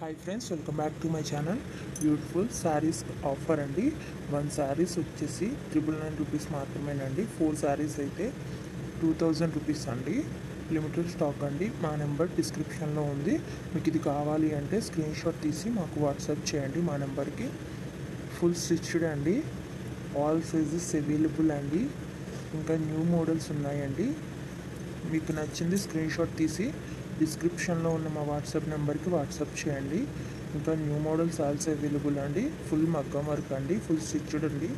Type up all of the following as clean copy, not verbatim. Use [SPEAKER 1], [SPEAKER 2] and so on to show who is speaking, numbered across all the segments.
[SPEAKER 1] Hi friends, welcome back to my channel. Beautiful saris offer అండి. 1 శారీస్ వచ్చేసి 999 rupees మాత్రమేనండి. 4 శారీస్ అయితే 2000 రూపీస్ అండి. లిమిటెడ్ స్టాక్ అండి. మా నెంబర్ డిస్క్రిప్షన్లో ఉంది. మీకు ఇది కావాలి అంటే స్క్రీన్ షాట్ తీసి మాకు వాట్సాప్ చేయండి మా నెంబర్కి. ఫుల్ స్టిచ్డ్ అండి. ఆల్ సైజెస్ అవైలబుల్ అండి. ఇంకా న్యూ మోడల్స్ ఉన్నాయండి. మీకు నచ్చింది స్క్రీన్ షాట్ తీసి డిస్క్రిప్షన్లో ఉన్న మా వాట్సాప్ నెంబర్కి వాట్సాప్ చేయండి. ఇంకా న్యూ మోడల్స్ ఆల్సో అవైలబుల్ అండి. ఫుల్ మగ్గం వర్క్ అండి, ఫుల్ స్టిచ్డ్ అండి.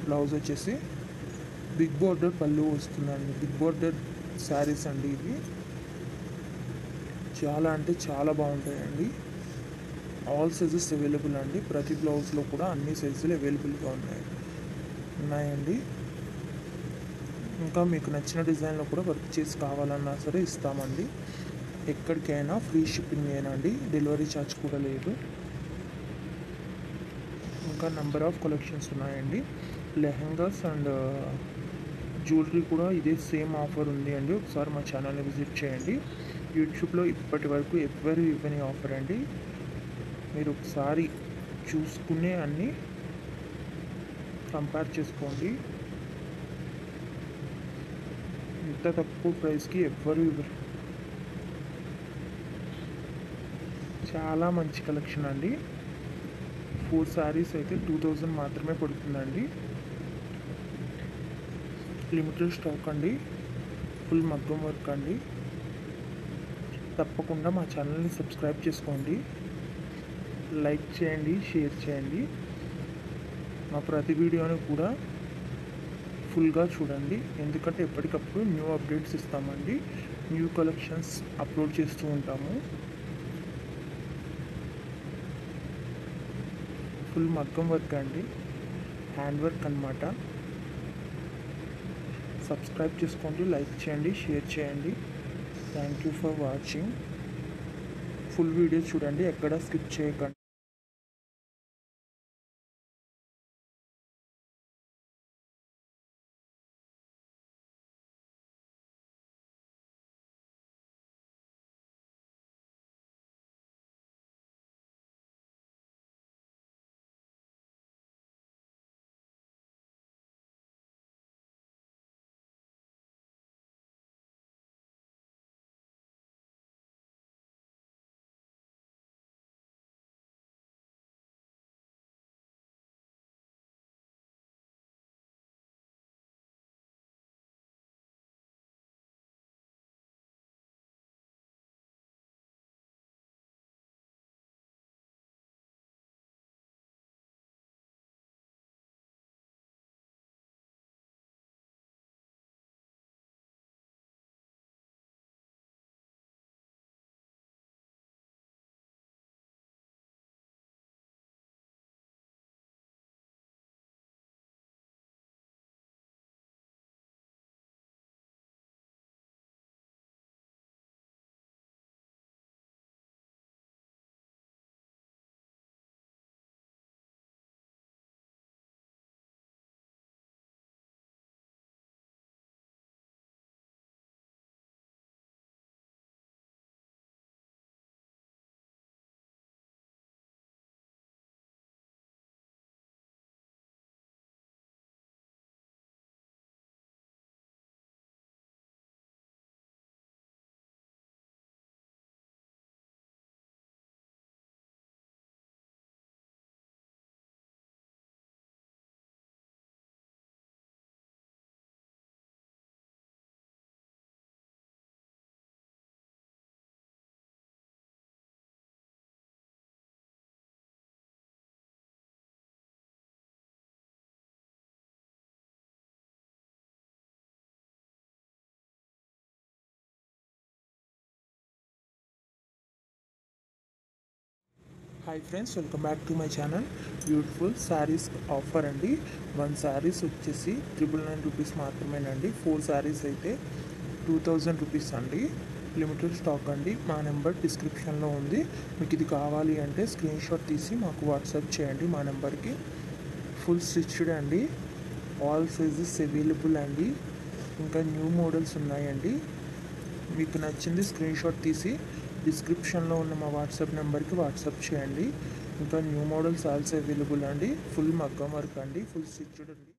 [SPEAKER 1] బ్లౌజ్ వచ్చేసి బిగ్ బోర్డర్ పళ్ళు వస్తుందండి. బిగ్ బోర్డర్ శారీస్ అండి ఇవి. చాలా అంటే చాలా బాగుంటాయండి. ఆల్ సైజెస్ అవైలబుల్ అండి. ప్రతి బ్లౌజ్లో కూడా అన్ని సైజులు అవైలబుల్గా ఉన్నాయండి. ఇంకా మీకు నచ్చిన డిజైన్లో కూడా వర్క్ చేసి కావాలన్నా సరే ఇస్తామండి. ఎక్కడికైనా ఫ్రీ షిప్పింగ్ ఏనండి, డెలివరీ ఛార్జ్ కూడా లేదు. ఇంకా నెంబర్ ఆఫ్ కలెక్షన్స్ ఉన్నాయండి. లెహంగాస్ అండ్ జ్యువెలరీ కూడా ఇదే సేమ్ ఆఫర్ ఉంది అండి. ఒకసారి మా ఛానల్ని విజిట్ చేయండి. యూట్యూబ్లో ఇప్పటి వరకు ఎవ్వరు ఇవ్వని ఆఫర్ అండి. మీరు ఒకసారి చూసుకునే అన్నీ కంపేర్ చేసుకోండి. ఇంత తక్కువ ప్రైస్కి ఎవ్వరు ఇవ్వరు. చాలా మంచి కలెక్షన్ అండి. 4 శారీస్ అయితే 2000 మాత్రమే పడుతుందండి. లిమిటెడ్ స్టాక్ అండి. ఫుల్ మగ్గం వర్క్ అండి. తప్పకుండా మా ఛానల్ని సబ్స్క్రైబ్ చేసుకోండి, లైక్ చేయండి, షేర్ చేయండి. మా ప్రతి వీడియోని కూడా ఫుల్గా చూడండి, ఎందుకంటే ఎప్పటికప్పుడు న్యూ అప్డేట్స్ ఇస్తామండి. న్యూ కలెక్షన్స్ అప్లోడ్ చేస్తూ ఉంటాము. ఫుల్ మగ్గం వర్క్ అండి, హ్యాండ్ వర్క్ అన్నమాట. సబ్స్క్రైబ్ చేసుకోండి, లైక్ చేయండి, షేర్ చేయండి. Thank you for watching. Full video చూడండి, ఎక్కడ స్కిప్ చేయకండి. Hi friends, welcome back to my channel. Beautiful saris offer అండి. 1 శారీస్ వచ్చేసి 999 రూపీస్ మాత్రమేనండి. 4 శారీస్ అయితే 2000 రూపీస్ అండి. లిమిటెడ్ స్టాక్ అండి. మా నెంబర్ డిస్క్రిప్షన్లో ఉంది. మీకు ఇది కావాలి అంటే స్క్రీన్ షాట్ తీసి మాకు వాట్సాప్ చేయండి మా నెంబర్కి. ఫుల్ స్టిచ్డ్ అండి. ఆల్ సైజెస్ అవైలబుల్ అండి. ఇంకా న్యూ మోడల్స్ ఉన్నాయండి. మీకు నచ్చింది స్క్రీన్ షాట్ తీసి డిస్క్రిప్షన్లో ఉన్న మా వాట్సాప్ నెంబర్కి వాట్సాప్ చేయండి. ఇంకా న్యూ మోడల్స్ ఆల్సో అవైలబుల్ అండి. ఫుల్ మగ్గం వర్క్ అండి, ఫుల్ స్టిచ్డ్ అండి.